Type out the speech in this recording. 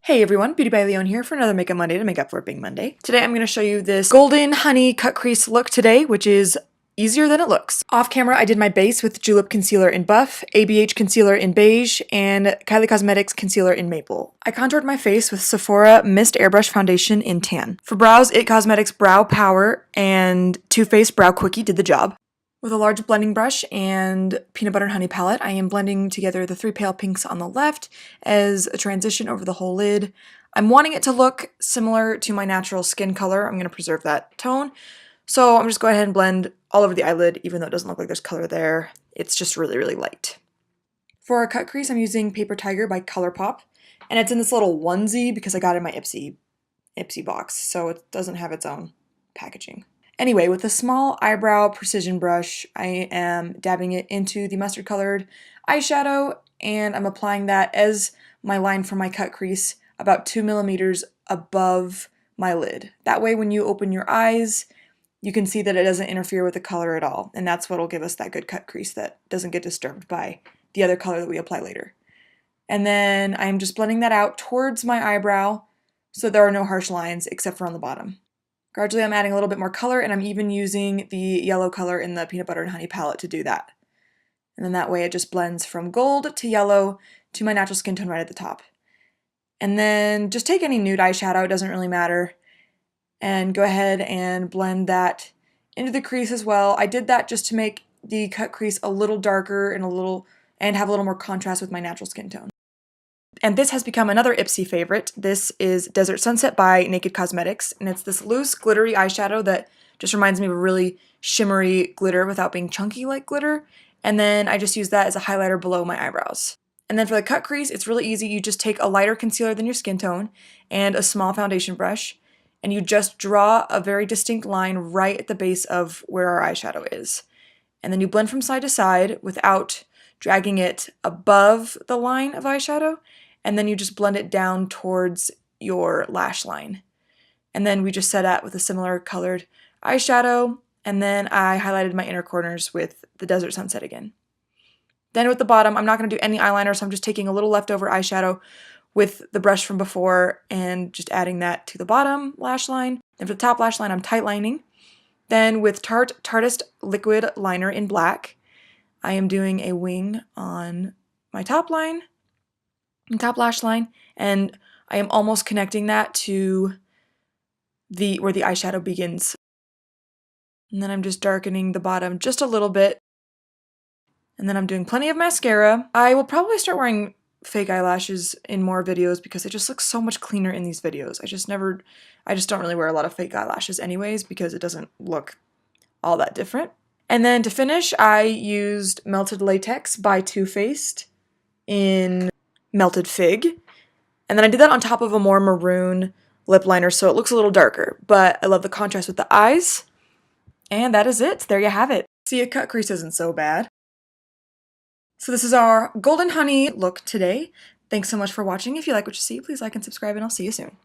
Hey everyone, Beauty by Leon here for another Makeup Monday to make up for it being Monday. Today I'm going to show you this golden honey cut crease look today, which is easier than it looks. Off camera, I did my base with Julep Concealer in Buff, ABH Concealer in Beige, and Kylie Cosmetics Concealer in Maple. I contoured my face with Sephora Mist Airbrush Foundation in Tan. For brows, IT Cosmetics Brow Power and Too Faced Brow Quickie did the job. With a large blending brush and peanut butter and honey palette, I am blending together the three pale pinks on the left as a transition over the whole lid. I'm wanting it to look similar to my natural skin color. I'm going to preserve that tone. So I'm just going to go ahead and blend all over the eyelid, even though it doesn't look like there's color there. It's just really, really light. For our cut crease, I'm using Paper Tiger by ColourPop, and it's in this little onesie because I got it in my Ipsy box, so it doesn't have its own packaging. Anyway, with a small eyebrow precision brush, I am dabbing it into the mustard colored eyeshadow, and I'm applying that as my line for my cut crease about 2 millimeters above my lid. That way when you open your eyes, you can see that it doesn't interfere with the color at all, and that's what will give us that good cut crease that doesn't get disturbed by the other color that we apply later. And then I'm just blending that out towards my eyebrow so there are no harsh lines except for on the bottom. Gradually I'm adding a little bit more color, and I'm even using the yellow color in the peanut butter and honey palette to do that. And then that way it just blends from gold to yellow to my natural skin tone right at the top. And then just take any nude eyeshadow, it doesn't really matter, and go ahead and blend that into the crease as well. I did that just to make the cut crease a little darker and have a little more contrast with my natural skin tone. And this has become another Ipsy favorite. This is Desert Sunset by Naked Cosmetics, and it's this loose glittery eyeshadow that just reminds me of a really shimmery glitter without being chunky like glitter. And then I just use that as a highlighter below my eyebrows. And then for the cut crease, it's really easy. You just take a lighter concealer than your skin tone and a small foundation brush, and you just draw a very distinct line right at the base of where our eyeshadow is. And then you blend from side to side without dragging it above the line of eyeshadow, and then you just blend it down towards your lash line. And then we just set that with a similar colored eyeshadow, and then I highlighted my inner corners with the Desert Sunset again. Then with the bottom, I'm not going to do any eyeliner, so I'm just taking a little leftover eyeshadow with the brush from before and just adding that to the bottom lash line. Then for the top lash line, I'm tight lining. Then with Tarteist Liquid Liner in black, I am doing a wing on my top line and top lash line, and I am almost connecting that to where the eyeshadow begins. And then I'm just darkening the bottom just a little bit. And then I'm doing plenty of mascara. I will probably start wearing fake eyelashes in more videos because it just looks so much cleaner in these videos. I just don't really wear a lot of fake eyelashes anyways because it doesn't look all that different. And then to finish, I used Melted Latex by Too Faced in Melted Fig. And then I did that on top of a more maroon lip liner so it looks a little darker. But I love the contrast with the eyes. And that is it. There you have it. See, a cut crease isn't so bad. So this is our golden honey look today. Thanks so much for watching. If you like what you see, please like and subscribe, and I'll see you soon.